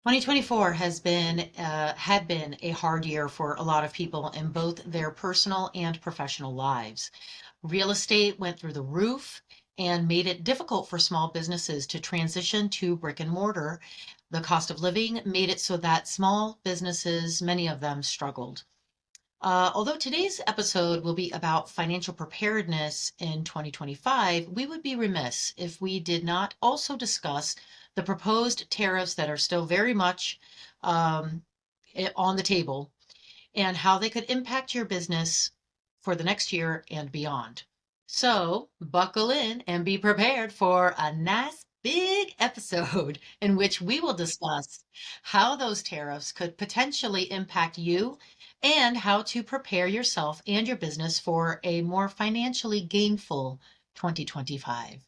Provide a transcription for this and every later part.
2024 had been a hard year for a lot of people in both their personal and professional lives. Real estate went through the roof and made it difficult for small businesses to transition to brick and mortar. The cost of living made it so that small businesses, many of them, struggled. Although today's episode will be about financial preparedness in 2025, we would be remiss if we did not also discuss the proposed tariffs that are still very much um, on the table and how they could impact your business for the next year and beyond. So, buckle in and be prepared for a nice big episode in which we will discuss how those tariffs could potentially impact you and how to prepare yourself and your business for a more financially gainful 2025.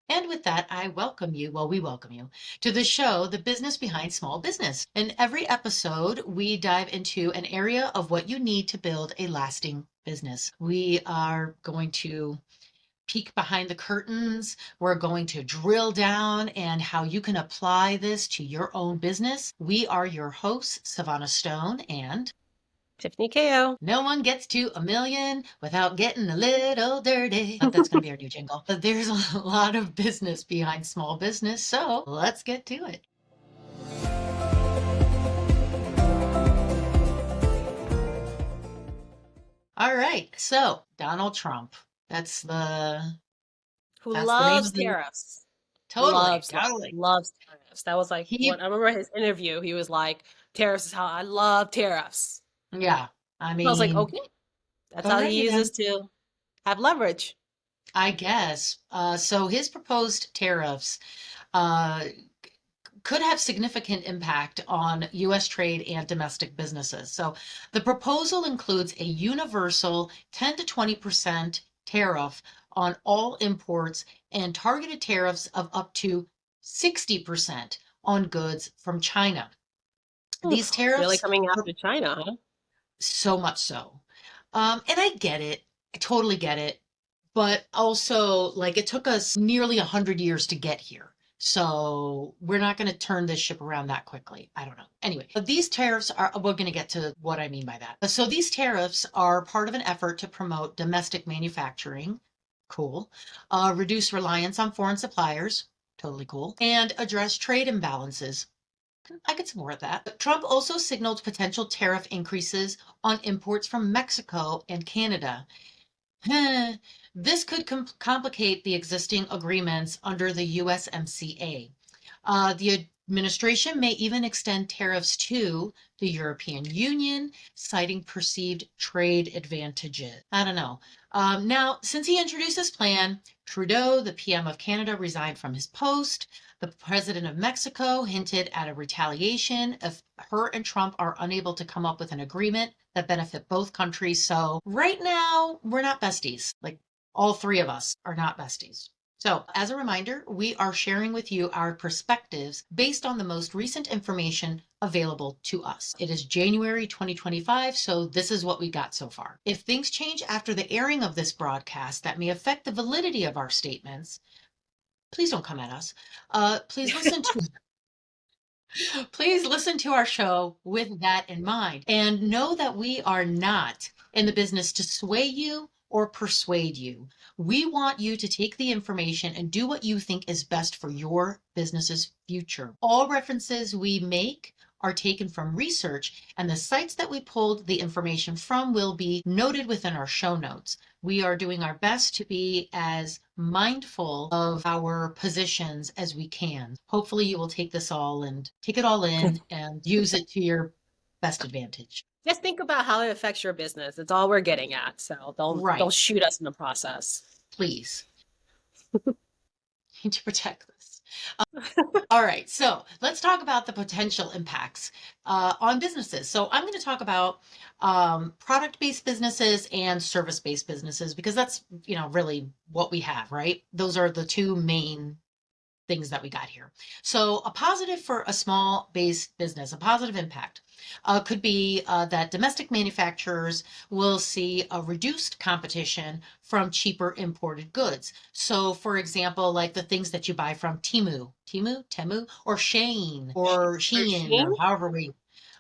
And with that, we welcome you to the show, The Business Behind Small Business. In every episode, we dive into an area of what you need to build a lasting business. We are going to peek behind the curtains. We're going to drill down and how you can apply this to your own business. We are your hosts, Savannah Stone and Tiffany KO. no one gets to a million without getting a little dirty. That's going to be our new jingle. But there's a lot of business behind small business. So let's get to it. All right. So Donald Trump. That's the Who that's the name loves of the tariffs. totally, totally. Loves tariffs. That was like He what I remember his interview. He was like, tariffs is how I love tariffs. yeah. I I was like, mean, okay, that's how he alrighty uses then. to have leverage. I guess. So his proposed tariffs uh, could have significant impact on U.S. trade and domestic businesses. So the proposal includes a universal 10 to 20% tariff on all imports and targeted tariffs of up to 60% on goods from China. These Oof, really tariffs coming are after China, huh? so much so. And I get it. I totally get it. But also, like, it took us nearly 100 years to get here. So we're not going to turn this ship around that quickly. I don't know. Anyway, but these tariffs are, we're going to get to what I mean by that. So these tariffs are part of an effort to promote domestic manufacturing. Cool. Reduce reliance on foreign suppliers. Totally cool. And address trade imbalances. I could support that. Trump also signaled potential tariff increases on imports from Mexico and Canada. This could complicate the existing agreements under the USMCA. The administration may even extend tariffs to the European Union, citing perceived trade advantages. I don't know. Now, since he introduced this plan, Trudeau, the PM of Canada, resigned from his post. The president of Mexico hinted at a retaliation if her and Trump are unable to come up with an agreement that benefit both countries. So right now, we're not besties. Like all three of us are not besties. So, as a reminder, we are sharing with you our perspectives based on the most recent information available to us. It is January 2025, so this is what we got so far. If things change after the airing of this broadcast that may affect the validity of our statements, please don't come at us. Please listen to Please listen to our show with that in mind and know that we are not in the business to sway you or persuade you. We want you to take the information and do what you think is best for your business's future. All references we make are taken from research, and the sites that we pulled the information from will be noted within our show notes. We are doing our best to be as mindful of our positions as we can. Hopefully, you will take this all and take it all in and use it to your best advantage. Just think about how it affects your business. It's all we're getting at. So don't Right. shoot us in the process. Please. Need to protect this. All right, so let's talk about the potential impacts on businesses. So I'm going to talk about product-based businesses and service-based businesses because that's really what we have, right? Those are the two main things that we got here. So a positive for a small base business, a positive impact could be that domestic manufacturers will see a reduced competition from cheaper imported goods. So, for example, like the things that you buy from Temu, or Shane, or Shein, or Machine? however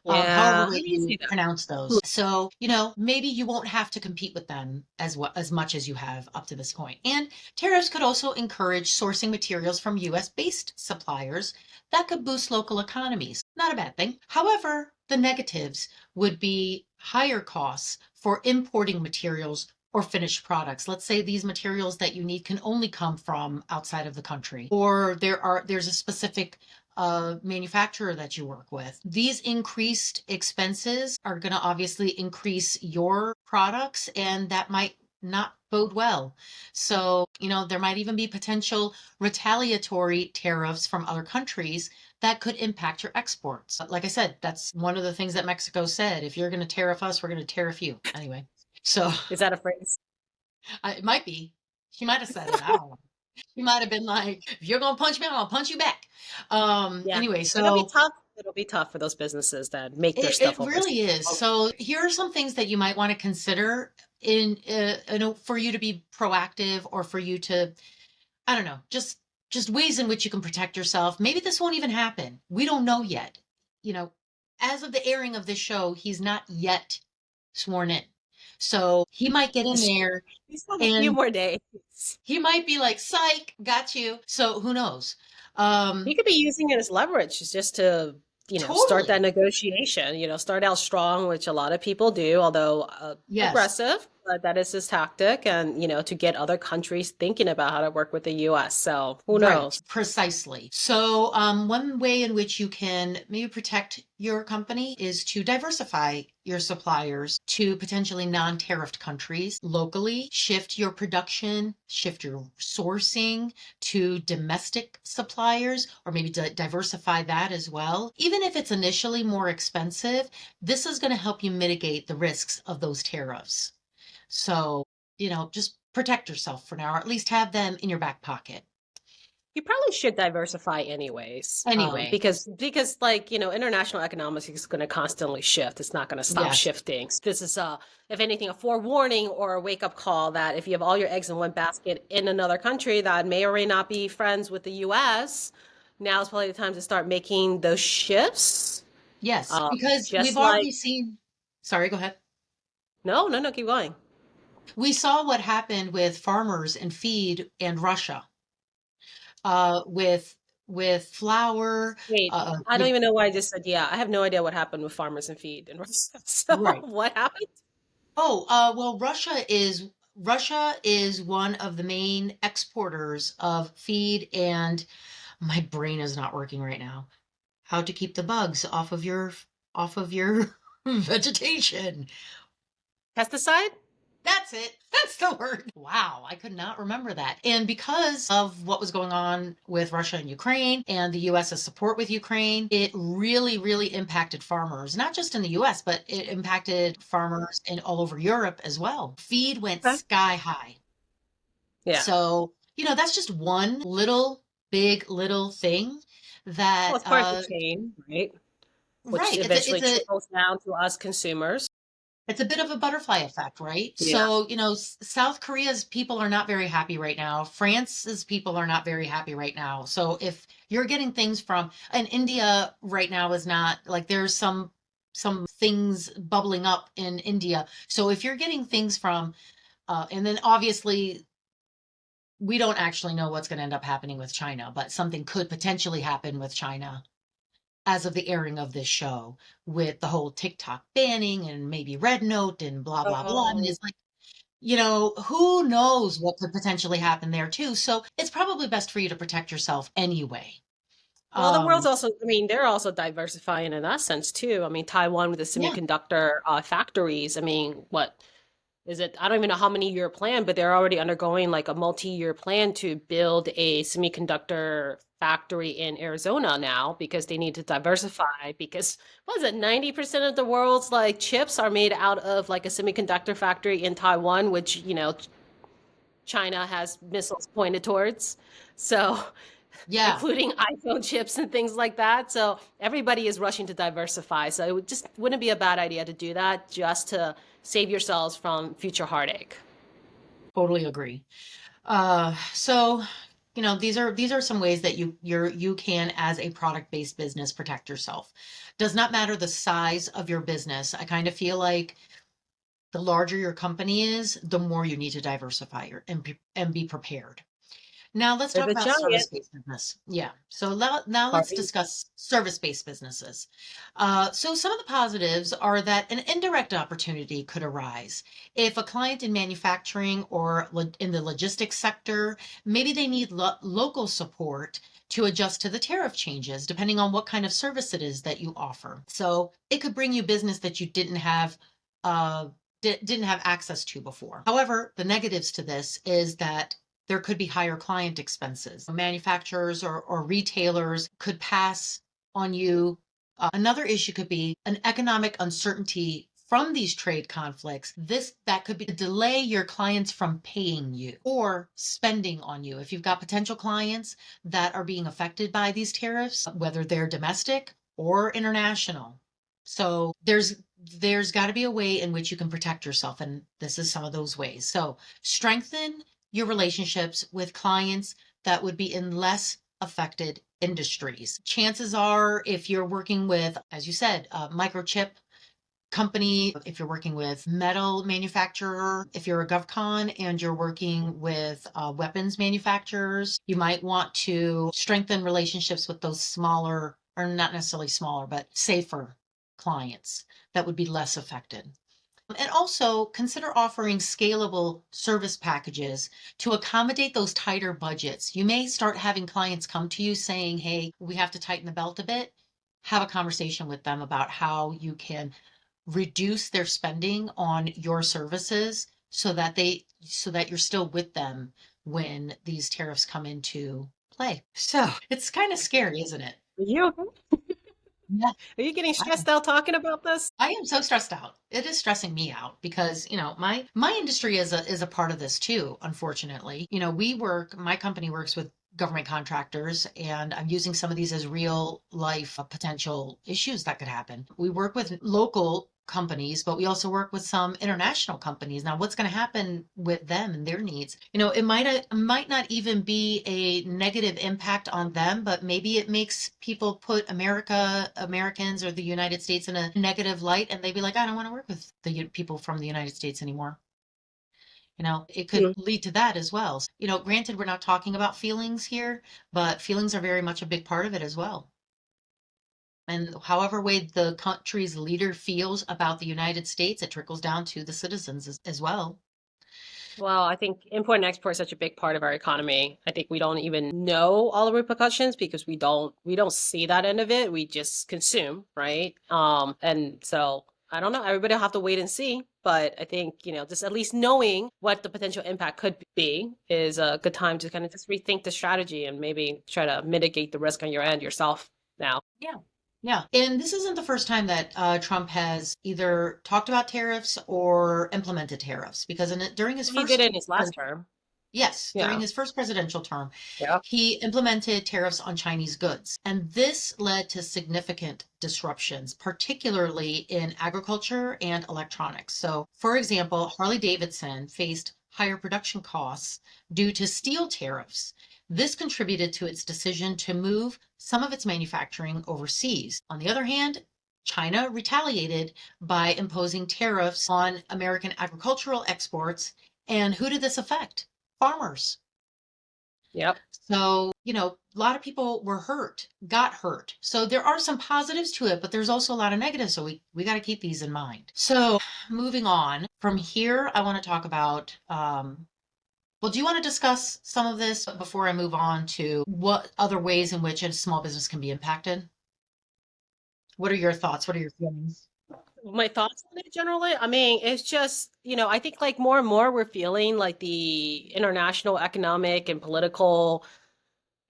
Yeah, way I didn't you see that. pronounce those. So, maybe you won't have to compete with them as much as you have up to this point. And tariffs could also encourage sourcing materials from US based suppliers that could boost local economies. Not a bad thing. However, the negatives would be higher costs for importing materials or finished products. Let's say these materials that you need can only come from outside of the country, or there's a specific manufacturer that you work with. These increased expenses are going to obviously increase your products, and that might not bode well. So, there might even be potential retaliatory tariffs from other countries that could impact your exports. Like I said, that's one of the things that Mexico said. If you're going to tariff us, we're going to tariff you. Anyway, so Is that a phrase? it might be. She might have said it. I don't know. She might have been like, if you're going to punch me, I'm going to punch you back. Yeah. Anyway, It'll be so tough. It'll be tough for those businesses that make their it stuff overseas. really is. So here are some things that you might want to consider for you to be proactive, or for you to, I don't know, just ways in which you can protect yourself. Maybe this won't even happen. We don't know yet. You know, as of the airing of this show, he's not yet sworn in. So he might get in there We still have a few and more days. he might be like, psych, got you. So who knows? He could be using it as leverage just to, start that Totally. negotiation, start out strong, which a lot of people do, although Yes. aggressive, but that is his tactic. And, to get other countries thinking about how to work with the US. So who Right, knows? precisely. So, one way in which you can maybe protect your company is to diversify your suppliers to potentially non-tariffed countries locally, shift your production, shift your sourcing to domestic suppliers, or maybe diversify that as well. Even if it's initially more expensive, this is going to help you mitigate the risks of those tariffs. So, just protect yourself for now, or at least have them in your back pocket. You probably should diversify anyways, Anyway, because international economics is going to constantly shift. It's not going to stop yes, shifting. This is if anything, a forewarning or a wake up call that if you have all your eggs in one basket in another country that may or may not be friends with the U.S., now is probably the time to start making those shifts. yes, because we've Just like already seen, sorry, go ahead. no, no, no, keep going. We saw what happened with farmers and feed and Russia, with flour, Wait, I don't even know why I just said yeah. I have no idea what happened with farmers and feed and so right. what happened? Oh, well, Russia is one of the main exporters of feed, and my brain is not working right now. How to keep the bugs off of your vegetation. Pesticide? That's it. That's the word. Wow, I could not remember that. And because of what was going on with Russia and Ukraine and the US's support with Ukraine, it really, really impacted farmers, not just in the US, but it impacted farmers in all over Europe as well. Feed went Okay. sky high. Yeah. So, that's just one little thing Well, that, it's part of the chain, right? Which right. eventually trickles down to us consumers. It's a bit of a butterfly effect, right? Yeah. So, South Korea's people are not very happy right now. France's people are not very happy right now. So, if you're getting things from, and India right now is not like, there's some things bubbling up in India. So, if you're getting things from, and then obviously we don't actually know what's going to end up happening with China, but something could potentially happen with China as of the airing of this show, with the whole TikTok banning and maybe Red Note and blah, blah, blah. And Oh, it's like, who knows what could potentially happen there too. So it's probably best for you to protect yourself anyway. well, the world's Um, also, I mean, they're also diversifying in that sense too. I mean, Taiwan with the yeah, semiconductor factories. I mean, what is it? I don't even know how many year plan, but they're already undergoing like a multi-year plan to build a semiconductor factory in Arizona now because they need to diversify because what is it, 90% of the world's like chips are made out of like a semiconductor factory in Taiwan, which, China has missiles pointed towards. So Yeah, including iPhone chips and things like that. So everybody is rushing to diversify. So it just wouldn't be a bad idea to do that just to save yourselves from future heartache. totally agree. So, these are some ways that you can, as a product-based business, protect yourself. Does not matter the size of your business. I kind of feel like the larger your company is, the more you need to diversify and be prepared. Now let's For talk the about giant service-based business. Yeah. So now let's party. discuss service-based businesses. So some of the positives are that an indirect opportunity could arise if a client in manufacturing or in the logistics sector, maybe they need local support to adjust to the tariff changes, depending on what kind of service it is that you offer. So it could bring you business that you uh, didn't have access to before. However, the negatives to this is that there could be higher client expenses. Manufacturers or retailers could pass on you. Another issue could be an economic uncertainty from these trade conflicts. That could be to delay your clients from paying you or spending on you. If you've got potential clients that are being affected by these tariffs, whether they're domestic or international. So there's got to be a way in which you can protect yourself, and this is some of those ways. So strengthen your relationships with clients that would be in less affected industries. Chances are, if you're working with, as you said, a microchip company, if you're working with metal manufacturer, if you're a GovCon and you're working with weapons manufacturers, you might want to strengthen relationships with those smaller, or not necessarily smaller, but safer clients that would be less affected. And also consider offering scalable service packages to accommodate those tighter budgets. You may start having clients come to you saying, hey, we have to tighten the belt a bit. Have a conversation with them about how you can reduce their spending on your services so that you're still with them when these tariffs come into play. So it's kind of scary, isn't it? Are you okay? Yeah. Are you getting stressed out talking about this? I am so stressed out. It is stressing me out because, my industry is a part of this too, unfortunately. My company works with government contractors, and I'm using some of these as real life potential issues that could happen. We work with local companies, but we also work with some international companies. Now, what's going to happen with them and their needs? It might not even be a negative impact on them, but maybe it makes people put Americans or the United States in a negative light, and they'd be like, I don't want to work with the people from the United States anymore. It could Hmm. lead to that as well. Granted, we're not talking about feelings here, but feelings are very much a big part of it as well. And however way the country's leader feels about the United States, it trickles down to the citizens as well. Well, I think import and export is such a big part of our economy. I think we don't even know all the repercussions because we don't see that end of it. We just consume, right? And so I don't know. Everybody will have to wait and see. But I think, just at least knowing what the potential impact could be is a good time to kind of just rethink the strategy and maybe try to mitigate the risk on your end yourself now. Yeah. Yeah. And this isn't the first time that Trump has either talked about tariffs or implemented tariffs because during his He did first it in his last term. Yes, during Yeah. his first presidential term, Yeah. he implemented tariffs on Chinese goods. And this led to significant disruptions, particularly in agriculture and electronics. So, for example, Harley Davidson faced higher production costs due to steel tariffs. This contributed to its decision to move some of its manufacturing overseas. On the other hand, China retaliated by imposing tariffs on American agricultural exports. And who did this affect? Farmers. Yep. So, a lot of people got hurt. So there are some positives to it, but there's also a lot of negatives. So we got to keep these in mind. So moving on from here, I want to talk about, well, do you want to discuss some of this before I move on to what other ways in which a small business can be impacted? What are your thoughts? What are your feelings? My thoughts on it generally, I mean, it's just, I think like more and more we're feeling like the international economic and political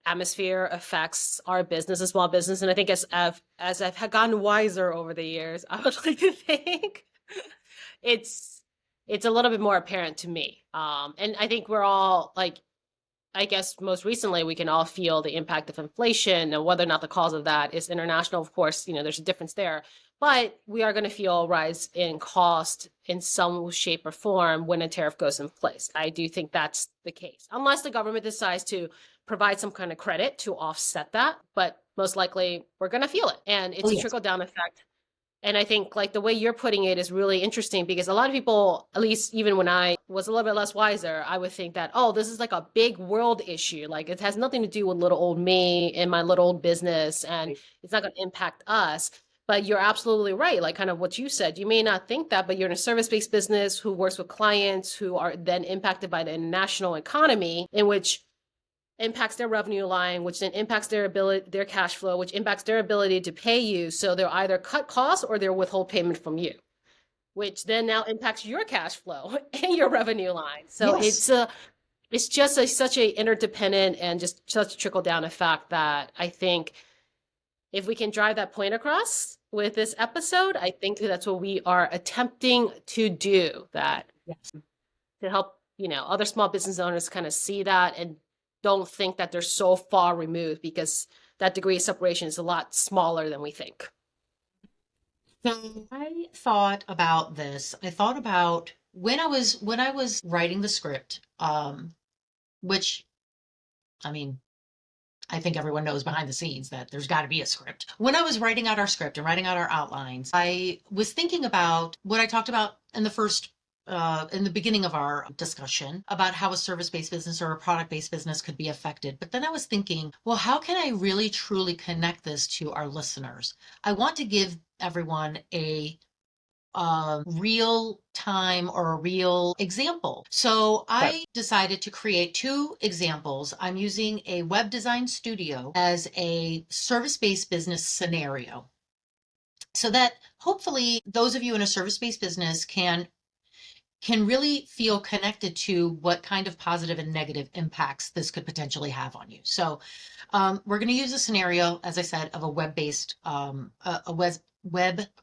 atmosphere affects our business and small business. And I think as I've gotten wiser over the years, I would like to think it's it's a little bit more apparent to me. And I think we're all like I guess most recently we can all feel the impact of inflation, and whether or not the cause of that is international. Of course, there's a difference there, but we are going to feel a rise in cost in some shape or form when a tariff goes in place. I do think that's the case, unless the government decides to provide some kind of credit to offset that. But most likely we're going to feel it, and Oh, it's a yes. trickle down effect. And I think like the way you're putting it is really interesting, because a lot of people, at least even when I was a little bit less wiser, I would think that, oh, this is like a big world issue. Like it has nothing to do with little old me and my little old business, and it's not going to impact us. But you're absolutely right. Like kind of what you said, you may not think that, but you're in a service-based business who works with clients who are then impacted by the international economy, in which impacts their revenue line, which then impacts their ability, their cash flow, which impacts their ability to pay you. So they'll either cut costs or they'll withhold payment from you, which then now impacts your cash flow and your revenue line. So Yes. it's just such a interdependent and just such a trickle down effect that I think if we can drive that point across with this episode, I think that's what we are attempting to do. That Yes. to help other small business owners kind of see that and don't think that they're so far removed, because that degree of separation is a lot smaller than we think. So I thought about this. I thought about when I was writing the script, which I mean, I think everyone knows behind the scenes that there's got to be a script. When I was writing out our script and writing out our outlines, I was thinking about what I talked about in the beginning of our discussion about how a service-based business or a product-based business could be affected. But then I was thinking, well, how can I really truly connect this to our listeners? I want to give everyone a real time or a real example. So Right. I decided to create two examples. I'm using a web design studio as a service-based business scenario so that hopefully those of you in a service-based business can really feel connected to what kind of positive and negative impacts this could potentially have on you. So we're going to use a scenario, as I said, of a web-based,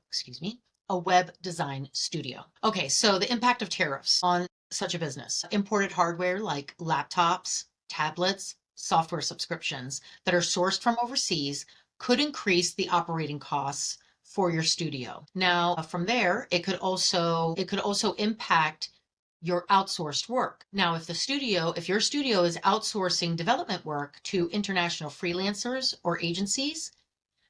excuse me, a web design studio. Okay, so the impact of tariffs on such a business. Imported hardware like laptops, tablets, software subscriptions that are sourced from overseas could increase the operating costs for your studio. Now, from there, it could also impact your outsourced work. Now, if your studio is outsourcing development work to international freelancers or agencies,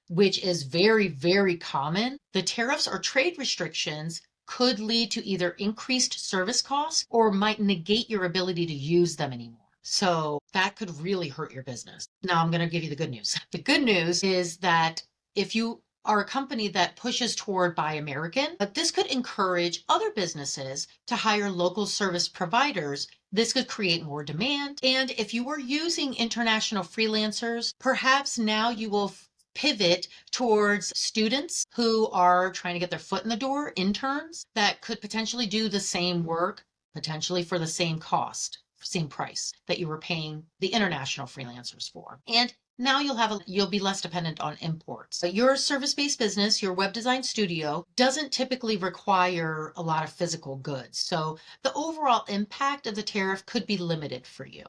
which is very, very common, the tariffs or trade restrictions could lead to either increased service costs or might negate your ability to use them anymore. So that could really hurt your business. Now, I'm going to give you the good news. The good news is that if you are a company that pushes toward Buy American, but this could encourage other businesses to hire local service providers. This could create more demand. And if you were using international freelancers, perhaps now you will pivot towards students who are trying to get their foot in the door, interns that could potentially do the same work, potentially for the same cost, same price that you were paying the international freelancers for. And now you'll be less dependent on imports. Your service-based business, your web design studio, doesn't typically require a lot of physical goods. So the overall impact of the tariff could be limited for you.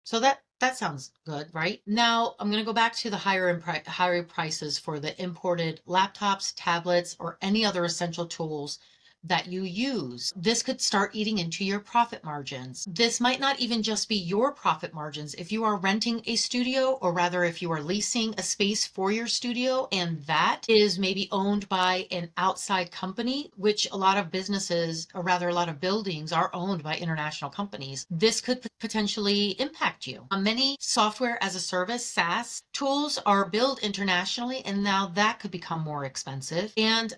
So that sounds good, right? Now I'm going to go back to the higher prices for the imported laptops, tablets, or any other essential tools that you use. This could start eating into your profit margins. This might not even just be your profit margins. If you are renting a studio, or rather if you are leasing a space for your studio and that is maybe owned by an outside company, which a lot of businesses, or rather a lot of buildings are owned by international companies, this could potentially impact you. Many software as a service, SaaS tools are built internationally, and now that could become more expensive. And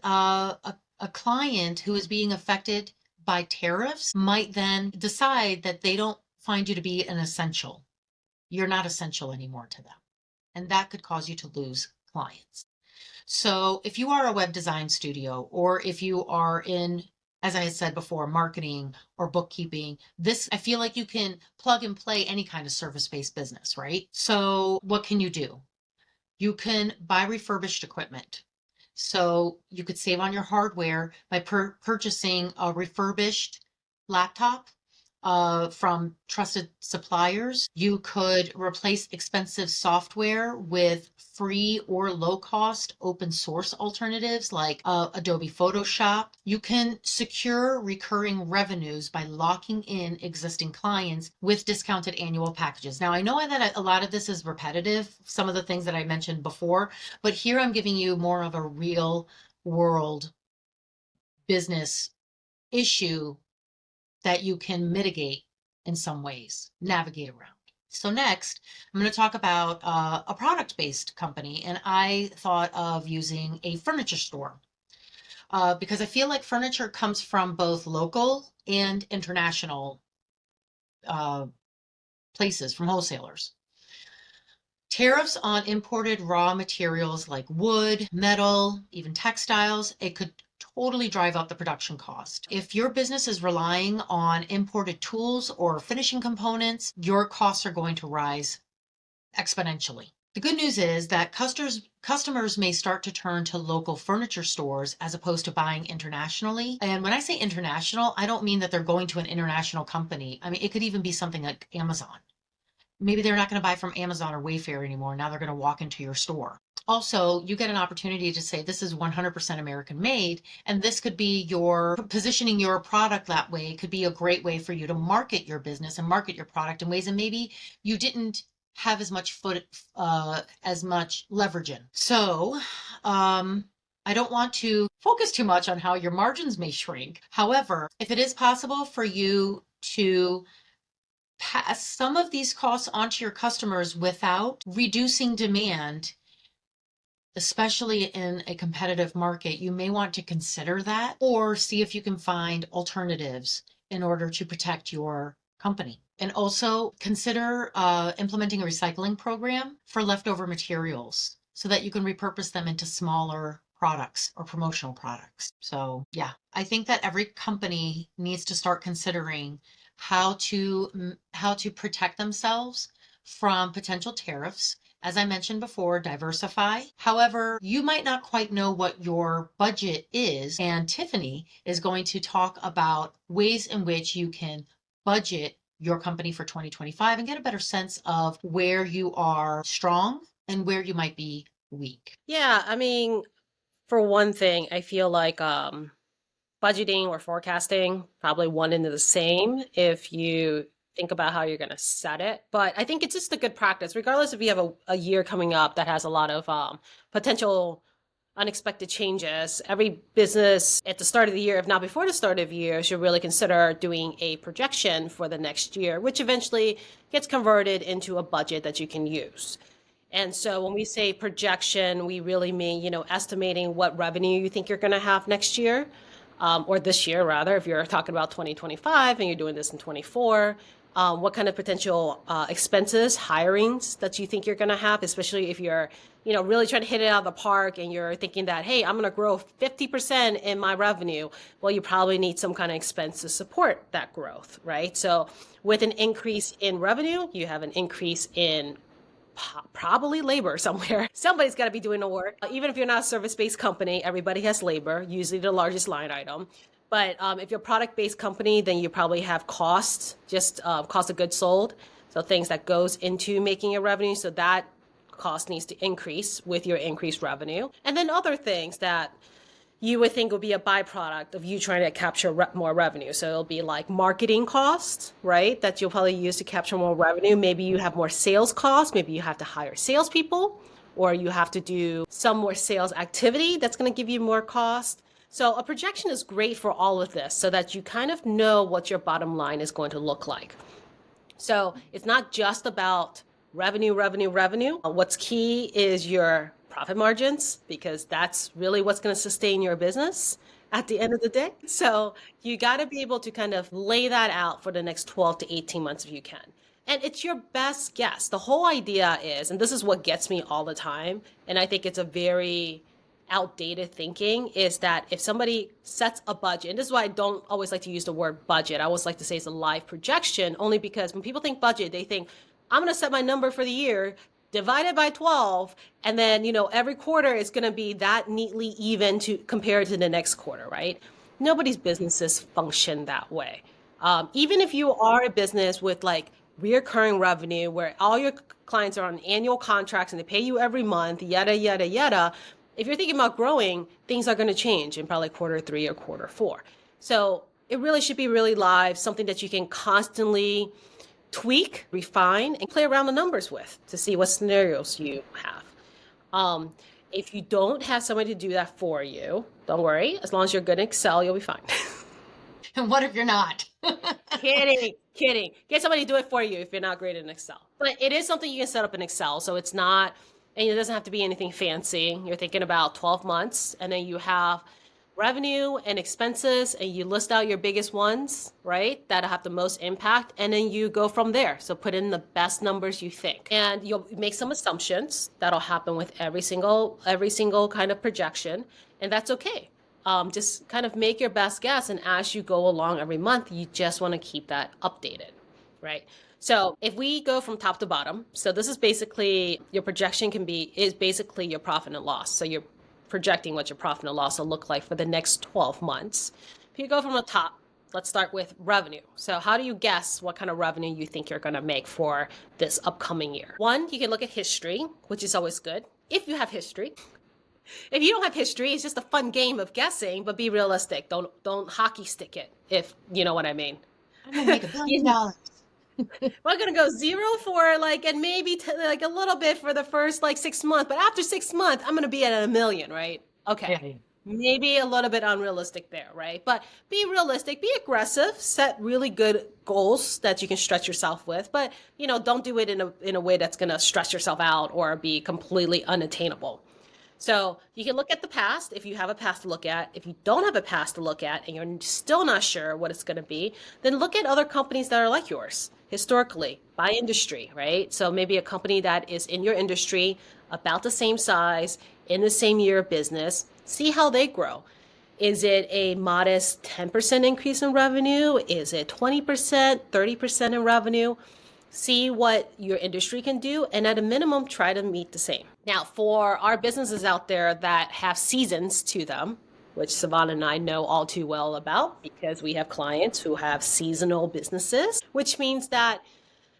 a client who is being affected by tariffs might then decide that they don't find you to be an essential. You're not essential anymore to them. And that could cause you to lose clients. So if you are a web design studio, or if you are in, as I had said before, marketing or bookkeeping, I feel like you can plug and play any kind of service-based business, right? So what can you do? You can buy refurbished equipment. So you could save on your hardware by purchasing a refurbished laptop from trusted suppliers. You could replace expensive software with free or low cost open source alternatives like Adobe Photoshop. You can secure recurring revenues by locking in existing clients with discounted annual packages. Now, I know that a lot of this is repetitive, some of the things that I mentioned before, but here I'm giving you more of a real world business issue that you can mitigate in some ways, navigate around. So next, I'm going to talk about a product-based company, and I thought of using a furniture store because I feel like furniture comes from both local and international uh, places, from wholesalers. Tariffs on imported raw materials like wood, metal, even textiles, it could totally drive up the production cost. If your business is relying on imported tools or finishing components, your costs are going to rise exponentially. The good news is that customers may start to turn to local furniture stores as opposed to buying internationally. And when I say international, I don't mean that they're going to an international company. I mean, it could even be something like Amazon. Maybe they're not going to buy from Amazon or Wayfair anymore. Now they're going to walk into your store. Also, you get an opportunity to say this is 100% American made, and this could be your positioning your product that way could be a great way for you to market your business and market your product in ways that maybe you didn't have as much leverage in. So, I don't want to focus too much on how your margins may shrink. However, if it is possible for you to pass some of these costs onto your customers without reducing demand, especially in a competitive market, you may want to consider that or see if you can find alternatives in order to protect your company. And also consider implementing a recycling program for leftover materials so that you can repurpose them into smaller products or promotional products. So yeah, I think that every company needs to start considering how to protect themselves from potential tariffs. As I mentioned before, diversify. However, you might not quite know what your budget is, and Tiffany is going to talk about ways in which you can budget your company for 2025 and get a better sense of where you are strong and where you might be weak. Yeah, I mean, for one thing, I feel like budgeting or forecasting probably one and the same if you think about how you're going to set it. But I think it's just a good practice, regardless if you have a year coming up that has a lot of potential unexpected changes. Every business at the start of the year, if not before the start of the year, should really consider doing a projection for the next year, which eventually gets converted into a budget that you can use. And so when we say projection, we really mean, estimating what revenue you think you're going to have next year, or this year rather, if you're talking about 2025 and you're doing this in 24. What kind of potential expenses, hirings that you think you're going to have, especially if you're, really trying to hit it out of the park and you're thinking that, hey, I'm going to grow 50% in my revenue. Well, you probably need some kind of expense to support that growth, right? So with an increase in revenue, you have an increase in probably labor somewhere. Somebody's got to be doing the work. Even if you're not a service-based company, everybody has labor, usually the largest line item. But if you're a product-based company, then you probably have costs, just cost of goods sold. So things that goes into making your revenue. So that cost needs to increase with your increased revenue. And then other things that you would think would be a byproduct of you trying to capture more revenue. So it'll be like marketing costs, right? That you'll probably use to capture more revenue. Maybe you have more sales costs. Maybe you have to hire salespeople, or you have to do some more sales activity that's going to give you more cost. So a projection is great for all of this so that you kind of know what your bottom line is going to look like. So it's not just about revenue, revenue, revenue. What's key is your profit margins, because that's really what's going to sustain your business at the end of the day. So you got to be able to kind of lay that out for the next 12 to 18 months if you can. And it's your best guess. The whole idea is, and this is what gets me all the time, and I think it's a very outdated thinking, is that if somebody sets a budget, and this is why I don't always like to use the word budget. I always like to say it's a live projection, only because when people think budget, they think, I'm going to set my number for the year, divided by 12, and then, every quarter is going to be that neatly even to compare to the next quarter, right? Nobody's businesses function that way. Even if you are a business with like reoccurring revenue where all your clients are on annual contracts and they pay you every month, yada, yada, yada. If you're thinking about growing, things are going to change in probably quarter three or quarter four. So it really should be really live, something that you can constantly tweak, refine, and play around the numbers with to see what scenarios you have. Um, if you don't have somebody to do that for you, don't worry. As long as you're good in Excel, you'll be fine. And what if you're not? Kidding, kidding. Get somebody to do it for you if you're not great in Excel. But it is something you can set up in Excel. So it's not, and it doesn't have to be anything fancy. You're thinking about 12 months, and then you have revenue and expenses, and you list out your biggest ones, right? That have the most impact, and then you go from there. So put in the best numbers you think, and you'll make some assumptions. That'll happen with every single kind of projection, and that's okay. Just kind of make your best guess, and as you go along every month, you just want to keep that updated, right? So if we go from top to bottom, so this is basically your projection is basically your profit and loss. So you're projecting what your profit and loss will look like for the next 12 months. If you go from the top, let's start with revenue. So how do you guess what kind of revenue you think you're going to make for this upcoming year? One, you can look at history, which is always good if you have history. If you don't have history, it's just a fun game of guessing, but be realistic. Don't hockey stick it, if you know what I mean. I'm gonna make $1 billion. We're gonna go zero for like, and maybe like a little bit for the first like 6 months, but after 6 months, I'm gonna be at $1 million, right? Okay. Yeah. Maybe a little bit unrealistic there, right? But be realistic, be aggressive, set really good goals that you can stretch yourself with, but don't do it in a way that's gonna stress yourself out or be completely unattainable. So you can look at the past if you have a past to look at. If you don't have a past to look at and you're still not sure what it's going to be, then look at other companies that are like yours historically by industry, right? So maybe a company that is in your industry, about the same size, in the same year of business, see how they grow. Is it a modest 10% increase in revenue? Is it 20%, 30% in revenue? See what your industry can do, and at a minimum, try to meet the same. Now, for our businesses out there that have seasons to them, which Savannah and I know all too well about because we have clients who have seasonal businesses, which means that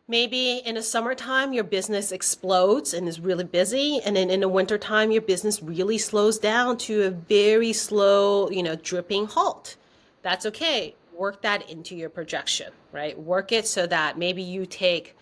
maybe in the summertime, your business explodes and is really busy. And then in the wintertime, your business really slows down to a very slow, dripping halt. That's okay. Work that into your projection, right? Work it so that maybe you take,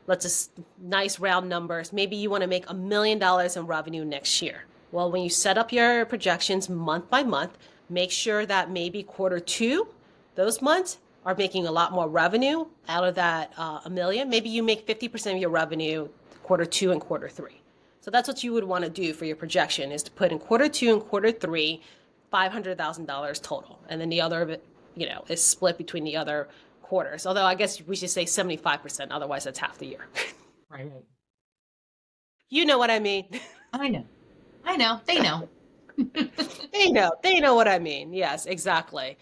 let's just nice round numbers. Maybe you want to make $1 million in revenue next year. Well, when you set up your projections month by month, make sure that maybe quarter two, those months are making a lot more revenue out of that $1 million. Maybe you make 50% of your revenue quarter two and quarter three. So that's what you would want to do for your projection, is to put in quarter two and quarter three, $500,000 total. And then the other of it, is split between the other quarters. Although I guess we should say 75%. Otherwise, that's half the year. Right. You know what I mean? I know. They know. They know what I mean. Yes, exactly.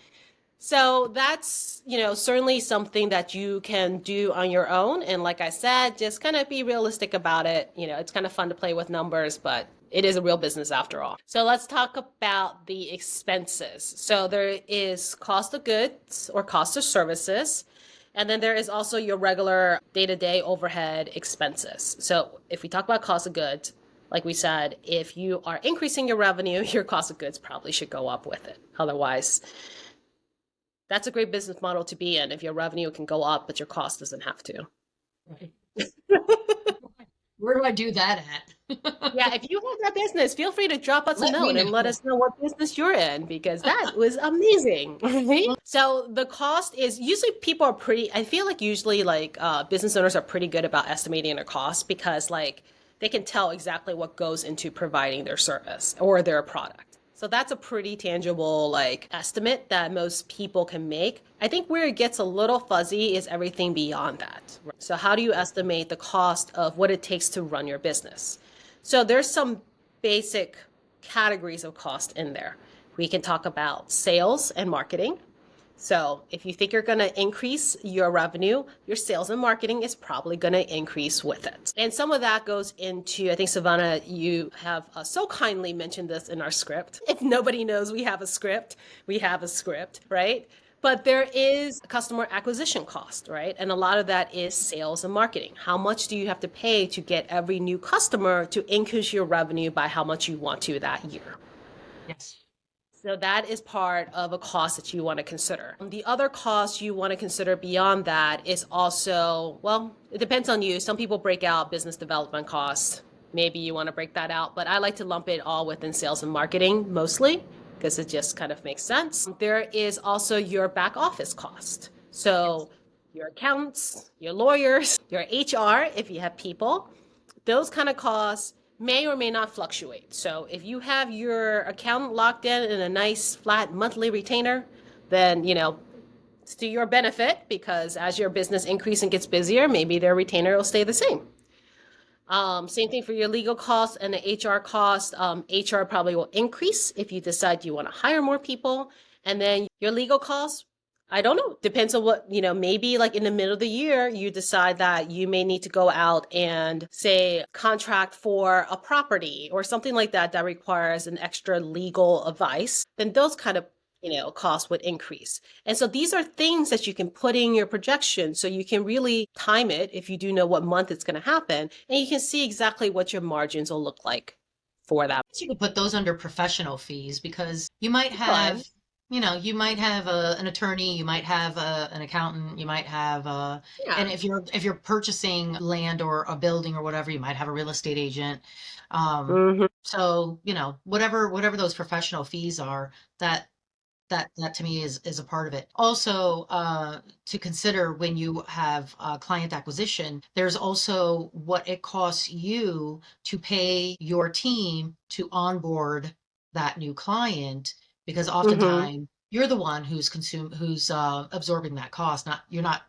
So that's, certainly something that you can do on your own. And like I said, just kind of be realistic about it. It's kind of fun to play with numbers, but it is a real business after all. So let's talk about the expenses. So there is cost of goods or cost of services. And then there is also your regular day-to-day overhead expenses. So if we talk about cost of goods, like we said, if you are increasing your revenue, your cost of goods probably should go up with it. Otherwise, that's a great business model to be in if your revenue can go up, but your cost doesn't have to. Right. Where do I do that at? Yeah, if you have that business, feel free to drop us a note and let us know what business you're in, because that was amazing. Right? So the cost is usually people are I feel like usually business owners are pretty good about estimating their costs because they can tell exactly what goes into providing their service or their product. So that's a pretty tangible estimate that most people can make. I think where it gets a little fuzzy is everything beyond that. So how do you estimate the cost of what it takes to run your business? So there's some basic categories of cost in there. We can talk about sales and marketing. So if you think you're going to increase your revenue, your sales and marketing is probably going to increase with it. And some of that goes into, I think, Savannah, you have so kindly mentioned this in our script. If nobody knows we have a script, right? But there is a customer acquisition cost, right? And a lot of that is sales and marketing. How much do you have to pay to get every new customer to increase your revenue by how much you want to that year? Yes. So that is part of a cost that you want to consider. The other cost you want to consider beyond that is also, well, it depends on you. Some people break out business development costs. Maybe you want to break that out, but I like to lump it all within sales and marketing mostly because it just kind of makes sense. There is also your back office cost. Yes. So your accountants, your lawyers, your HR, if you have people, those kind of costs may or may not fluctuate. So if you have your accountant locked in a nice flat monthly retainer, then, it's to your benefit because as your business increases and gets busier, maybe their retainer will stay the same. Same thing for your legal costs and the HR cost. HR probably will increase if you decide you want to hire more people. And then your legal costs, I don't know, depends on what, maybe like in the middle of the year, you decide that you may need to go out and say contract for a property or something like that that requires an extra legal advice. Then those kind of costs would increase. And so these are things that you can put in your projection so you can really time it if you do know what month it's going to happen. And you can see exactly what your margins will look like for that. You could put those under professional fees because you might But have, an attorney, you might have an accountant, you might have yeah. and if you're purchasing land or a building or whatever, you might have a real estate agent. Mhm. So, whatever those professional fees are, that that to me is a part of it. Also, to consider when you have client acquisition, there's also what it costs you to pay your team to onboard that new client, because Mhm. oftentimes you're the one who's absorbing that cost. Not You're not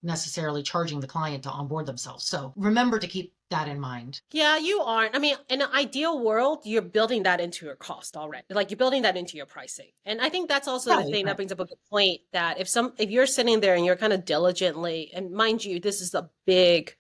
necessarily charging the client to onboard themselves. So remember to keep that in mind. Yeah, you aren't. I mean, in an ideal world, you're building that into your cost already. Like you're building that into your pricing. And I think that's also the Right, thing that right. brings up a good point that if you're sitting there and you're kind of diligently, and mind you, this is a big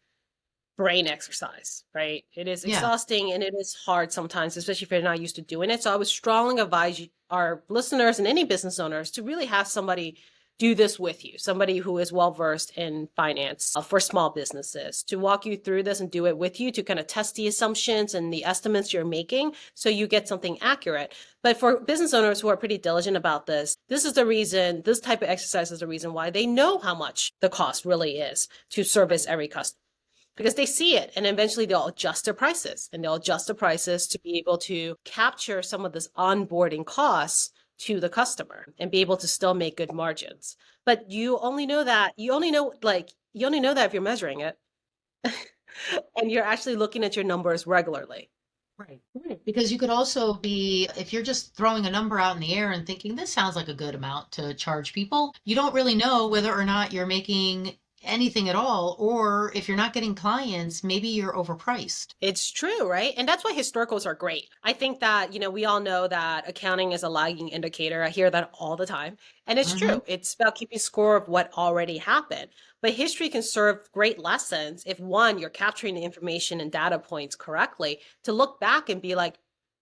brain exercise, right? It is Yeah. exhausting and it is hard sometimes, especially if you're not used to doing it. So I would strongly advise our listeners and any business owners to really have somebody do this with you, somebody who is well versed in finance for small businesses to walk you through this and do it with you to kind of test the assumptions and the estimates you're making so you get something accurate. But for business owners who are pretty diligent about this is the reason, this type of exercise is the reason why they know how much the cost really is to service every customer because they see it and eventually they'll adjust their prices and they'll adjust the prices to be able to capture some of this onboarding costs to the customer and be able to still make good margins. But you only know that if you're measuring it and you're actually looking at your numbers regularly. Right, right. Because you could also be, if you're just throwing a number out in the air and thinking this sounds like a good amount to charge people, you don't really know whether or not you're making anything at all, or if you're not getting clients, maybe you're overpriced. It's true, right? And that's why historicals are great. I think that, we all know that accounting is a lagging indicator. I hear that all the time. And it's Hmm. true. It's about keeping score of what already happened. But history can serve great lessons if one, you're capturing the information and data points correctly to look back and be like,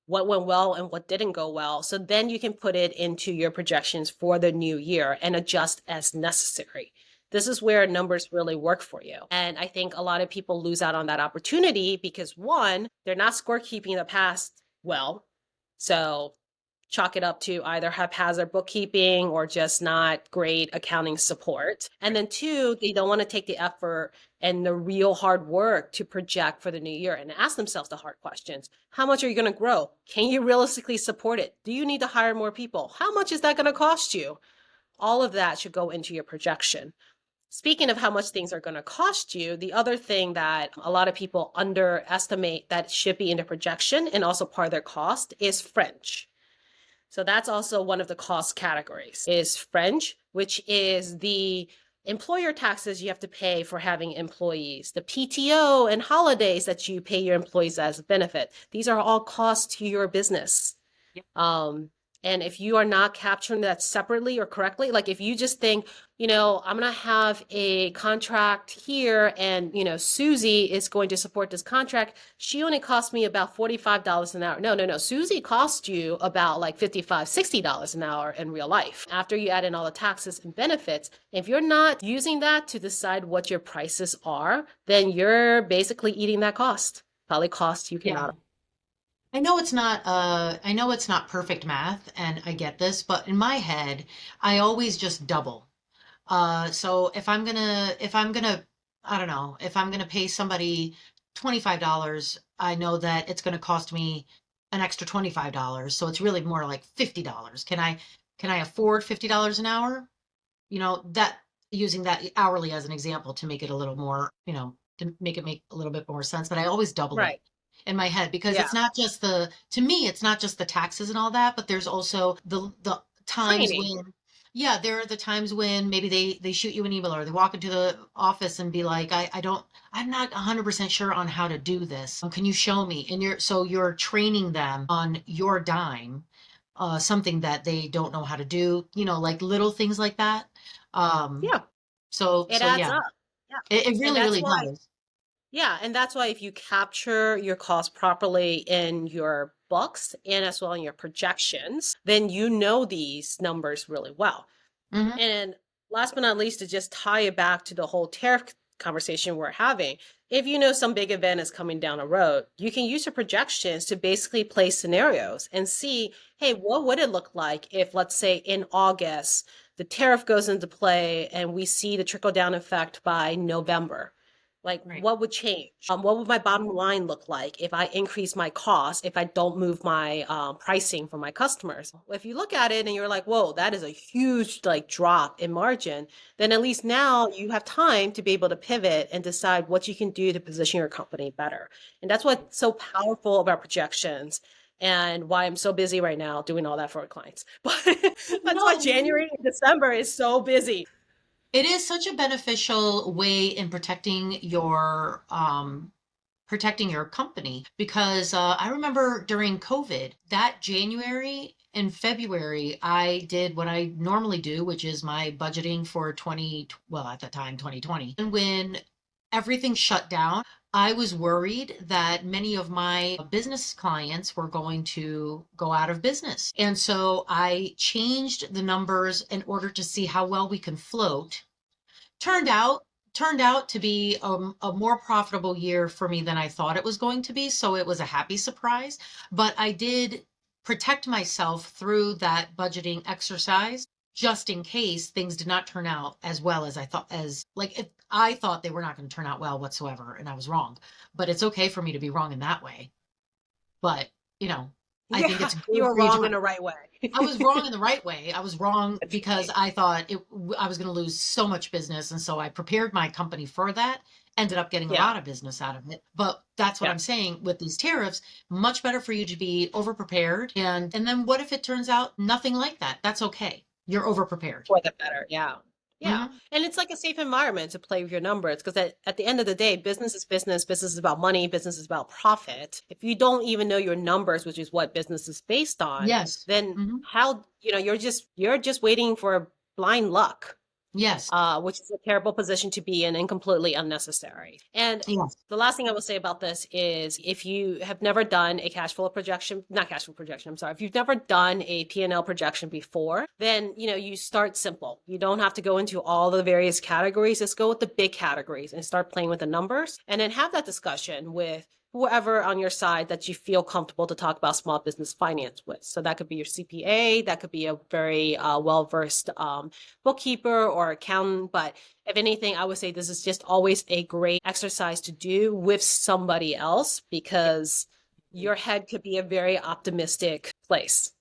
what went well and what didn't go well. So then you can put it into your projections for the new year and adjust as necessary. This is where numbers really work for you. And I think a lot of people lose out on that opportunity because one, they're not scorekeeping the past well. So chalk it up to either haphazard bookkeeping or just not great accounting support. And then two, they don't want to take the effort and the real hard work to project for the new year and ask themselves the hard questions. How much are you going to grow? Can you realistically support it? Do you need to hire more people? How much is that going to cost you? All of that should go into your projection. Speaking of how much things are going to cost you, the other thing that a lot of people underestimate that should be in the projection and also part of their cost is fringe. So that's also one of the cost categories is fringe, which is the employer taxes you have to pay for having employees, the PTO and holidays that you pay your employees as a benefit. These are all costs to your business. Yep. Um, And if you are not capturing that separately or correctly, like if you just think, I'm going to have a contract here and, Susie is going to support this contract. She only cost me about $45 an hour. No, no, no. Susie cost you about like $55, $60 an hour in real life. After you add in all the taxes and benefits, if you're not using that to decide what your prices are, then you're basically eating that cost. Probably cost you Yeah. cannot. I know it's not perfect math and I get this, but in my head, I always just double. So if I'm gonna, I don't know, if I'm gonna pay somebody $25, I know that it's gonna cost me an extra $25. So it's really more like $50. Can I afford $50 an hour? That using that hourly as an example to make it a little more, to make it make a little bit more sense, but I always double it Right. in my head because Yeah. it's not just to me, it's not just the taxes and all that, but there's also the times Training. when, yeah, there are the times when maybe they shoot you an email or they walk into the office and be like, I'm not 100% sure on how to do this. Can you show me? And you're training them on your dime, something that they don't know how to do, like little things like that. Um, Yeah. It so adds yeah, up. Yeah. it And really, that's really why, does. yeah. And that's why if you capture your costs properly in your books and as well in your projections, then you know these numbers really well. Hmm. And last but not least, to just tie it back to the whole tariff conversation we're having, if you know some big event is coming down the road, you can use your projections to basically play scenarios and see, hey, what would it look like if, let's say, in August, the tariff goes into play and we see the trickle down effect by November? Like, Right. what would change? What would my bottom line look like if I increase my cost, if I don't move my pricing for my customers? If you look at it and you're like, whoa, that is a huge like drop in margin, then at least now you have time to be able to pivot and decide what you can do to position your company better. And that's what's so powerful about projections and why I'm so busy right now doing all that for our clients. But that's why No, January and December is so busy. it is such a beneficial way in protecting your company because I remember during COVID, that January and February, I did what I normally do, which is my budgeting for well, at the time, 2020. And when everything shut down, I was worried that many of my business clients were going to go out of business. And so I changed the numbers in order to see how well we can float. Turned out to be a more profitable year for me than I thought it was going to be. So it was a happy surprise. But I did protect myself through that budgeting exercise just in case things did not turn out as well as I thought, as like if I thought they were not going to turn out well whatsoever, and I was wrong. But it's okay for me to be wrong in that way. But, you know, I think Yeah, it's you good were for you wrong to in the right way. I was wrong in the right way. I was wrong That's because right. I thought I was going to lose so much business. And so I prepared my company for that, ended up getting a Yeah, lot of business out of it. But that's what yeah. I'm saying with these tariffs, much better for you to be over prepared. And then what if it turns out nothing like that? That's okay. You're over prepared. For the better. Yeah. Yeah. Hmm. And it's like a safe environment to play with your numbers because at the end of the day, business is business. Business is about money. Business is about profit. If you don't even know your numbers, which is what business is based on, Yes. then Hmm. how, you're just waiting for blind luck, Yes. which is a terrible position to be in and completely unnecessary. And Yes. the last thing I will say about this is if you have never done a cash flow projection, not cash flow projection, I'm sorry, if you've never done a P&L projection before, then, you start simple. You don't have to go into all the various categories. Just go with the big categories and start playing with the numbers and then have that discussion with whoever on your side that you feel comfortable to talk about small business finance with. So that could be your CPA, that could be a very well-versed bookkeeper or accountant. But if anything, I would say this is just always a great exercise to do with somebody else because your head could be a very optimistic place.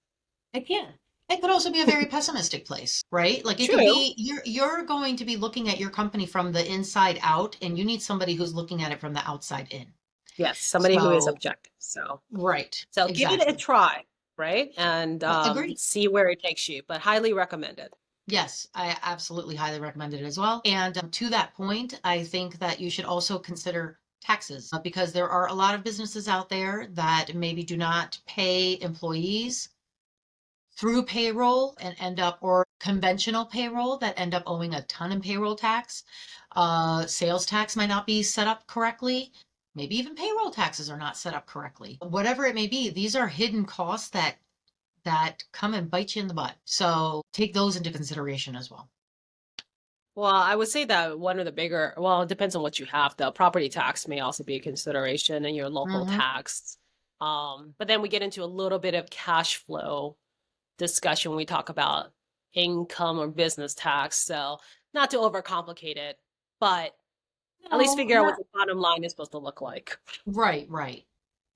It can. It could also be a very pessimistic place, right? Like it could True. be you're going to be looking at your company from the inside out, and you need somebody who's looking at it from the outside in. Yes, somebody who is So, objective. So, right, so give it a exactly. try, right? And Agree. see where it takes you, but highly recommended. Yes, I absolutely highly recommend it as well. And to that point, I think that you should also consider taxes because there are a lot of businesses out there that maybe do not pay employees through payroll and end up, or conventional payroll that end up owing a ton in payroll tax. Sales tax might not be set up correctly. Maybe even payroll taxes are not set up correctly. Whatever it may be, these are hidden costs that come and bite you in the butt. So take those into consideration as well. Well, I would say that one of the bigger, well, it depends on what you have. The property tax may also be a consideration and your local Mm-hmm. tax. But then we get into a little bit of cash flow discussion when we talk about income or business tax. So not to overcomplicate it, but at least No, figure out what the bottom line is supposed to look like. right, right,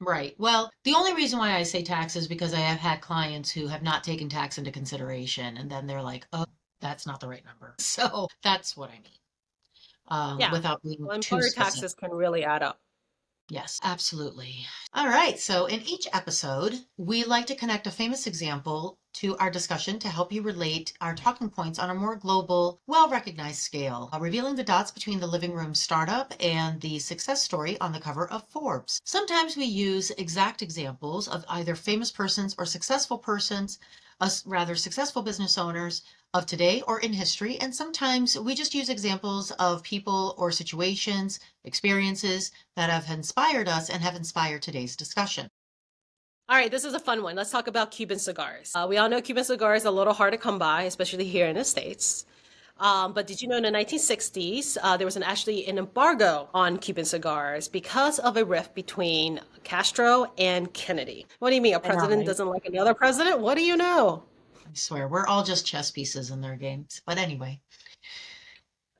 right. Well, the only reason why I say tax is because I have had clients who have not taken tax into consideration, and then they're like, "Oh, that's not the right number." So that's what I mean, Yeah. without being Well, too employer specific. taxes can really add up. Yes, absolutely. All right. So in each episode, we like to connect a famous example to our discussion to help you relate our talking points on a more global, well-recognized scale, revealing the dots between the living room startup and the success story on the cover of Forbes. Sometimes we use exact examples of either famous persons or successful persons, rather successful business owners of today or in history. And sometimes we just use examples of people or situations, experiences that have inspired us and have inspired today's discussion. All right, this is a fun one. Let's talk about Cuban cigars. We all know Cuban cigars are a little hard to come by, especially here in the States. But did you know in the 1960s, there was actually an embargo on Cuban cigars because of a rift between Castro and Kennedy? What do you mean? A I know, president right? doesn't like another president? What do you know? I swear, we're all just chess pieces in their games. But anyway,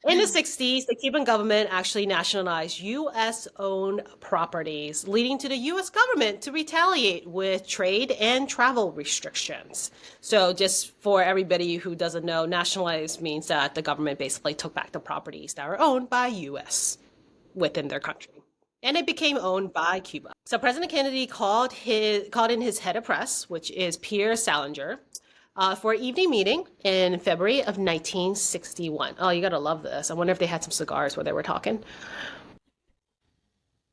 In the 60s, the Cuban government actually nationalized US owned properties, leading to the US government to retaliate with trade and travel restrictions. So, just for everybody who doesn't know, nationalized means that the government basically took back the properties that were owned by US within their country. And it became owned by Cuba. So President Kennedy called in his head of press, which is Pierre Salinger, for an evening meeting in February of 1961. Oh, you gotta love this. I wonder if they had some cigars while they were talking.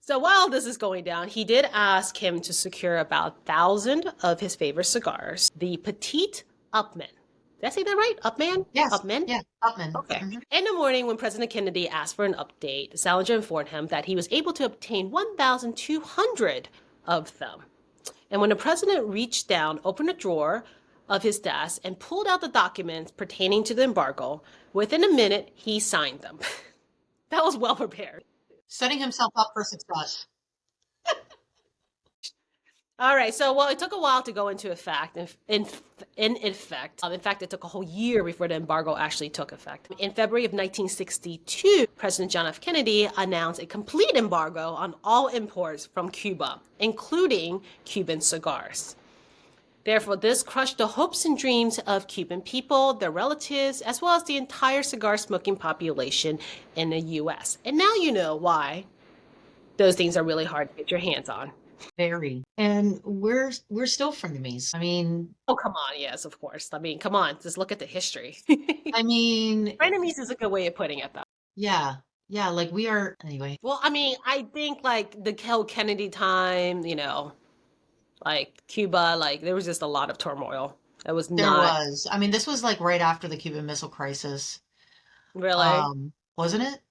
So while this is going down, he did ask him to secure about 1,000 of his favorite cigars, the Petite Upman. Did I say that right? Upman? yes, Upman? yeah, Upman. Okay. Mhm. In the morning, when President Kennedy asked for an update, Salinger informed him that he was able to obtain 1,200 of them. And when the president reached down, opened a drawer of his desk, and pulled out the documents pertaining to the embargo, within a minute, he signed them. That was well prepared. Setting himself up for success. All right. So, well, it took a while to go into effect. In effect, in fact, it took a whole year before the embargo actually took effect. In February of 1962, President John F. Kennedy announced a complete embargo on all imports from Cuba, including Cuban cigars. Therefore, this crushed the hopes and dreams of Cuban people, their relatives, as well as the entire cigar smoking population in the U.S. And now you know why those things are really hard to get your hands on. Very. And we're still frenemies. I mean, Oh, come on. Yes, of course. I mean, come on. Just look at the history. I mean, Frenemies is a good way of putting it, though. yeah, yeah, like we are anyway. Well, I mean, I think like the whole Kennedy time, like Cuba, like there was just a lot of turmoil. It was There not was. I mean, this was like right after the Cuban Missile Crisis. really. Wasn't it?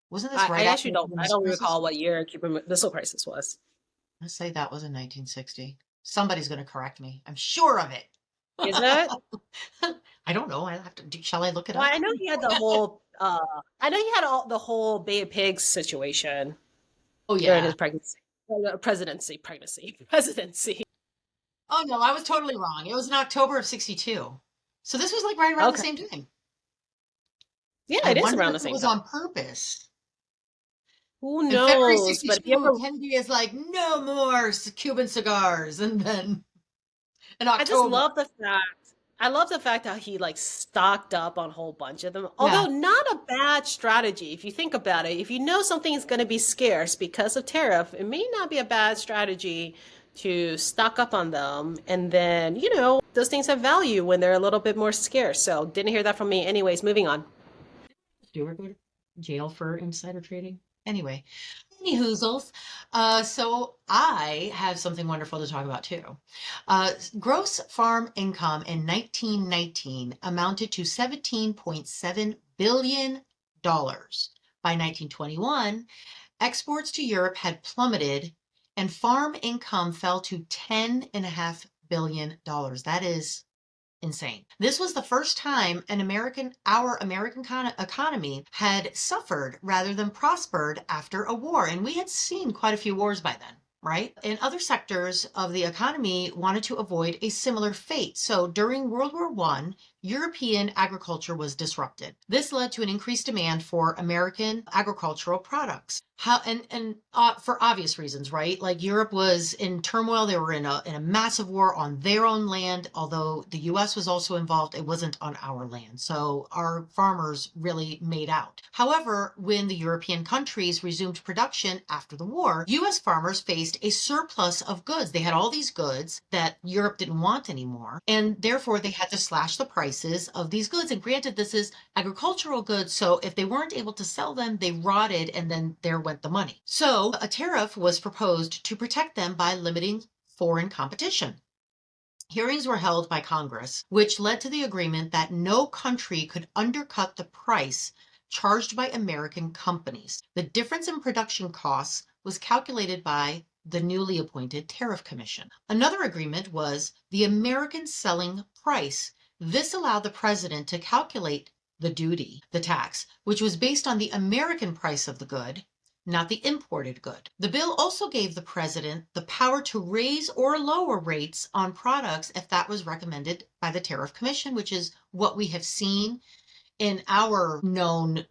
Wasn't this I right after actually the don't. Cuban I Missile don't Crisis? recall what year Cuban Missile Crisis was. Let's say that was in 1960. Somebody's going to correct me. I'm sure of it. Is it? I don't know. I have to. Shall I look it Well, up? I know he had the whole. I know he had the whole Bay of Pigs situation Oh during yeah. his presidency. Oh no, I was totally wrong. It was in October of 62. So this was like right around the Okay. same time. Yeah, I it is wonder around if the it same was time. on purpose. Who In February knows? But if you 62, ever, Kennedy is like, no more Cuban cigars. And then in I just October, love the fact. I love the fact how he like stocked up on a whole bunch of them. yeah, Although not a bad strategy if you think about it. If you know something is going to be scarce because of tariff, it may not be a bad strategy to stock up on them. And then, those things have value when they're a little bit more scarce. So didn't hear that from me. Anyways, moving on. Stewart go to jail for insider trading. Anyway, Any hoozles. So I have something wonderful to talk about too. Gross farm income in 1919 amounted to $17.7 billion. By 1921, exports to Europe had plummeted and farm income fell to $10.5 billion. That is insane. This was the first time our American economy had suffered rather than prospered after a war. And we had seen quite a few wars by then, right? And other sectors of the economy wanted to avoid a similar fate. So during World War I, European agriculture was disrupted. This led to an increased demand for American agricultural products. For obvious reasons, right? Like Europe was in turmoil. They were in a massive war on their own land. Although the US was also involved, it wasn't on our land. So our farmers really made out. However, when the European countries resumed production after the war, US farmers faced a surplus of goods. They had all these goods that Europe didn't want anymore, and therefore they had to slash the prices of these goods. And granted, this is agricultural goods, so if they weren't able to sell them, they rotted, and then there went the money. So a tariff was proposed to protect them by limiting foreign competition. Hearings were held by Congress, which led to the agreement that no country could undercut the price charged by American companies. The difference in production costs was calculated by the newly appointed Tariff Commission. Another agreement was the American selling price. This allowed the president to calculate the duty, the tax, which was based on the American price of the good, not the imported good. The bill also gave the president the power to raise or lower rates on products if that was recommended by the Tariff Commission, which is what we have seen in our known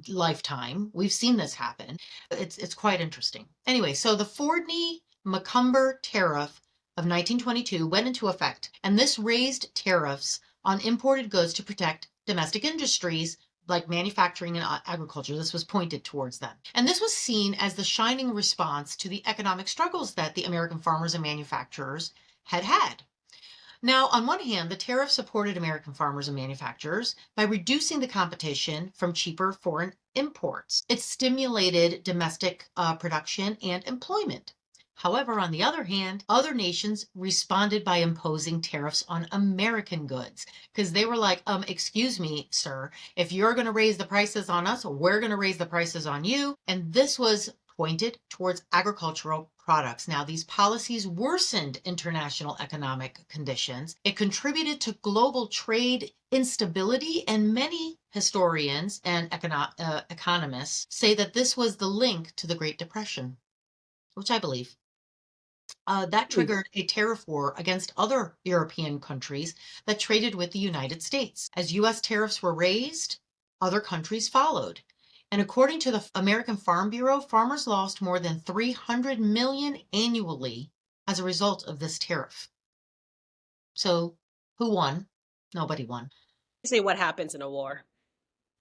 lifetime. We've seen this happen. It's quite interesting. Anyway, so the Fordney-Macomber tariff of 1922 went into effect, and this raised tariffs on imported goods to protect domestic industries like manufacturing and agriculture. This was pointed towards them. And this was seen as the shining response to the economic struggles that the American farmers and manufacturers had had. Now, on one hand, the tariff supported American farmers and manufacturers by reducing the competition from cheaper foreign imports. It stimulated domestic production and employment. However, on the other hand, other nations responded by imposing tariffs on American goods because they were like, excuse me, sir, if you're going to raise the prices on us, we're going to raise the prices on you. And this was pointed towards agricultural products. Now, these policies worsened international economic conditions. It contributed to global trade instability, and many historians and economists say that this was the link to the Great Depression, which I believe. That triggered a tariff war against other European countries that traded with the United States. As US tariffs were raised, other countries followed. And according to the American Farm Bureau, farmers lost more than 300 million annually as a result of this tariff. So who won? Nobody won. Say what happens in a war,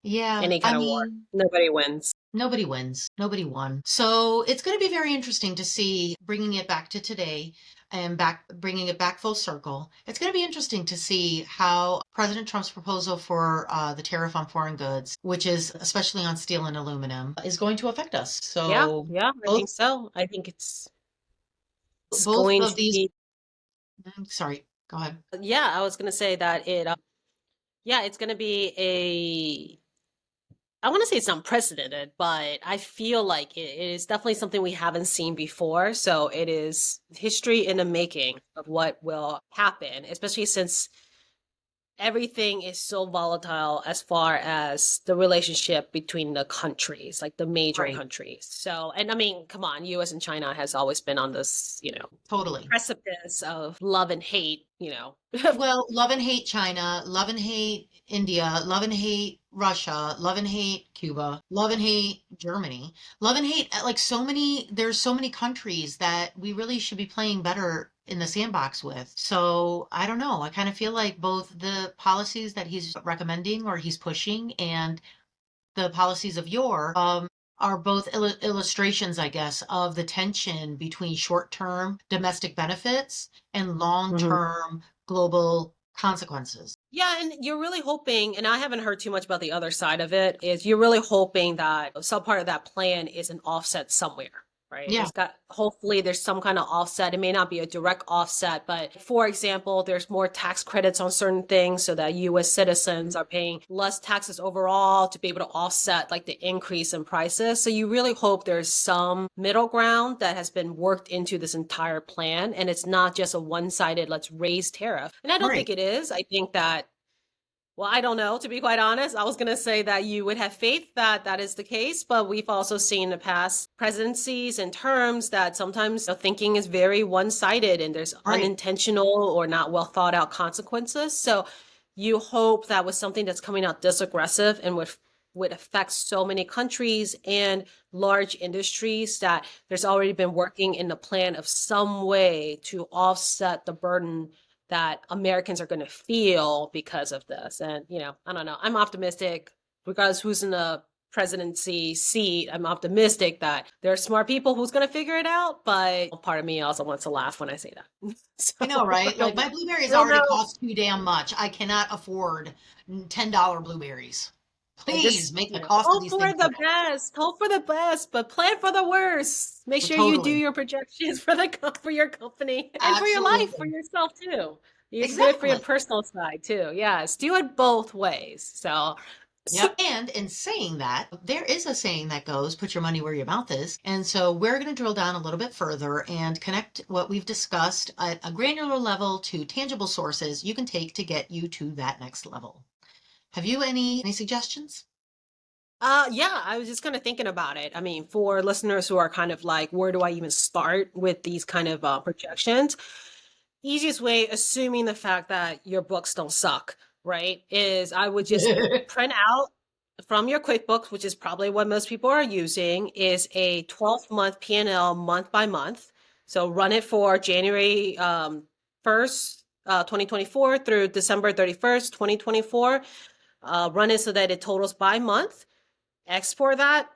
Yeah, any I kind of war. mean, Nobody wins. nobody wins. Nobody won. So it's going to be very interesting to see, bringing it back to today and bringing it back full circle. It's going to be interesting to see how President Trump's proposal for the tariff on foreign goods, which is especially on steel and aluminum, is going to affect us. Yeah, So yeah, I both think so. I think it's both going of to these. be. Sorry, go ahead. Yeah, I was gonna say that yeah, it's gonna be a. I want to say it's unprecedented, but I feel like it is definitely something we haven't seen before. So it is history in the making of what will happen, especially since everything is so volatile as far as the relationship between the countries, like the major Right, countries. So, and I mean, come on, US and China has always been on this, totally. precipice of love and hate. Well, love and hate China, love and hate India, love and hate Russia, love and hate Cuba, love and hate Germany, love and hate there's so many countries that we really should be playing better in the sandbox with. So I don't know. I kind of feel like both the policies that he's recommending or he's pushing and the policies of yore are both illustrations, I guess, of the tension between short term domestic benefits and long Mhm. term global consequences. Yeah, and you're really hoping, and I haven't heard too much about the other side of it, is you're really hoping that some part of that plan is an offset somewhere, right? Yeah, It's got, hopefully there's some kind of offset. It may not be a direct offset, but for example, there's more tax credits on certain things so that US citizens are paying less taxes overall to be able to offset like the increase in prices. So you really hope there's some middle ground that has been worked into this entire plan and it's not just a one-sided let's raise tariff. And I don't right. think it is. I think that, well, I don't know, to be quite honest. I was going to say that you would have faith that that is the case, but we've also seen in the past presidencies and terms that sometimes thinking is very one-sided and there's Right. unintentional or not well thought out consequences. So you hope that with something that's coming out this aggressive and would affect so many countries and large industries that there's already been working in the plan of some way to offset the burden that Americans are going to feel because of this. And, I don't know. I'm optimistic, regardless who's in the presidency seat. I'm optimistic that there are smart people who's going to figure it out. But part of me also wants to laugh when I say that. I know, So right? Like my blueberries we'll already know. cost too damn much. I cannot afford $10 blueberries. And Please just, make the cost of hope these for things go the best. Hope for the best, but plan for the worst. Make down. sure you do Totally. your projections for for your company and for your life, for Absolutely. yourself too. You do it for your Exactly. personal side too. Yes, do it both ways. So, Yep. And in saying that, there is a saying that goes, put your money where your mouth is. And so we're going to drill down a little bit further and connect what we've discussed at a granular level to tangible sources you can take to get you to that next level. Have you any suggestions? yeah, I was just kind of thinking about it. I mean, for listeners who are kind of like, where do I even start with these kind of projections? Easiest way, assuming the fact that your books don't suck, right, is I would just print out from your QuickBooks, which is probably what most people are using, is a 12-month P&L month by month. So run it for January 1st, 2024 through December 31st, 2024. Run it so that it totals by month. Export that,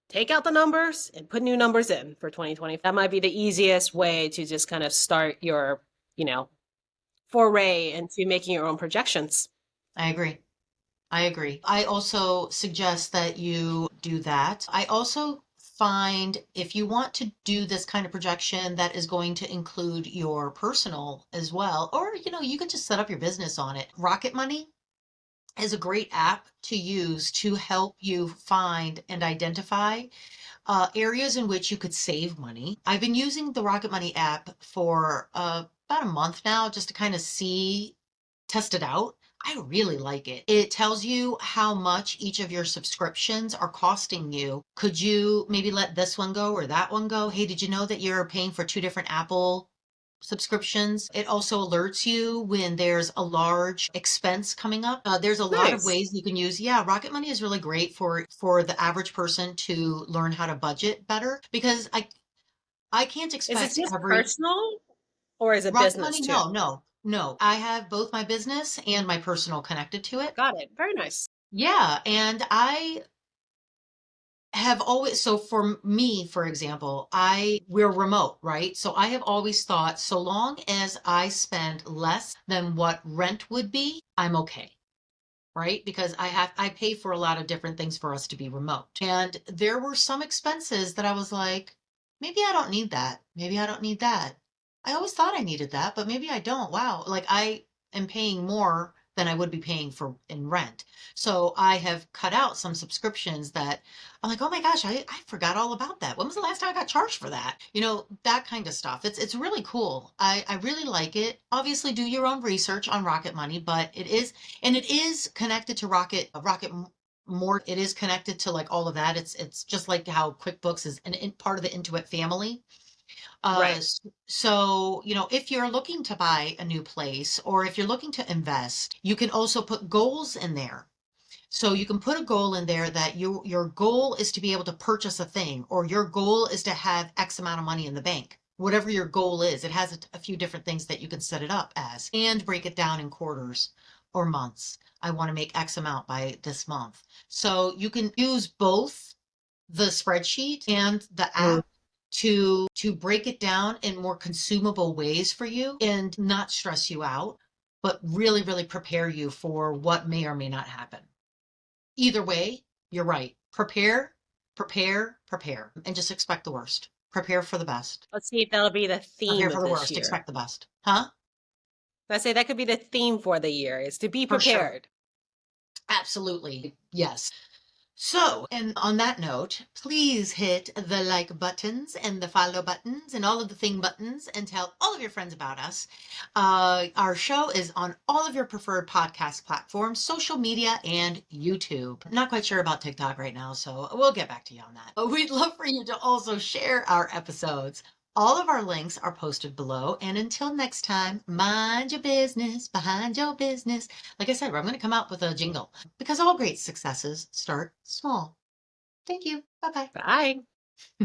take out the numbers, and put new numbers in for 2020. That might be the easiest way to just kind of start your, you know, foray into making your own projections. I agree. I agree. I also suggest that you do that. I also find if you want to do this kind of projection that is going to include your personal as well, or you can just set up your business on it. Rocket Money is a great app to use to help you find and identify areas in which you could save money. I've been using the Rocket Money app for about a month now just to kind of test it out. I really like it. It tells you how much each of your subscriptions are costing you. Could you maybe let this one go or that one go? Hey, did you know that you're paying for two different Apple subscriptions? It also alerts you when there's a large expense coming up. There's a lot of Nice. ways you can use. Yeah, Rocket Money is really great for the average person to learn how to budget better because I can't Is it expect just every personal or is it Rocket business Money. too? No, no, no. I have both my business and my personal connected to it. Got it. Very nice. Yeah, and I have always, so for me, for example, we're remote, right? So I have always thought so long as I spend less than what rent would be, I'm okay, right? Because I pay for a lot of different things for us to be remote. And there were some expenses that I was like, maybe I don't need that. Maybe I don't need that. I always thought I needed that, but maybe I don't. Wow. Like I am paying more than I would be paying for in rent. So I have cut out some subscriptions that I'm like, oh my gosh, I forgot all about that. When was the last time I got charged for that? That kind of stuff. It's really cool. I really like it. Obviously do your own research on Rocket Money, but it is connected to more. It is connected to like all of that. It's just like how QuickBooks is part of the Intuit family. Right. So, if you're looking to buy a new place or if you're looking to invest, you can also put goals in there. So you can put a goal in there that your goal is to be able to purchase a thing, or your goal is to have X amount of money in the bank. Whatever your goal is, it has a few different things that you can set it up as and break it down in quarters or months. I want to make X amount by this month. So you can use both the spreadsheet and the Mm. app to break it down in more consumable ways for you and not stress you out. but really, really prepare you for what may or may not happen. Either way, you're right. Prepare, prepare, prepare, and just expect the worst. Prepare for the best. Let's see if that'll be the Prepare theme for of the this worst. year. Expect the best. Huh? I say that could be the theme for the year, is to be For sure. prepared. Absolutely. Yes. So, and on that note, please hit the like buttons and the follow buttons and all of the thing buttons and tell all of your friends about us. Our show is on all of your preferred podcast platforms, social media, and YouTube. Not quite sure about TikTok right now, so we'll get back to you on that. But we'd love for you to also share our episodes. All of our links are posted below. And until next time, mind your business behind your business. Like I said, I'm going to come out with a jingle because all great successes start small. Thank you. Bye bye. Bye.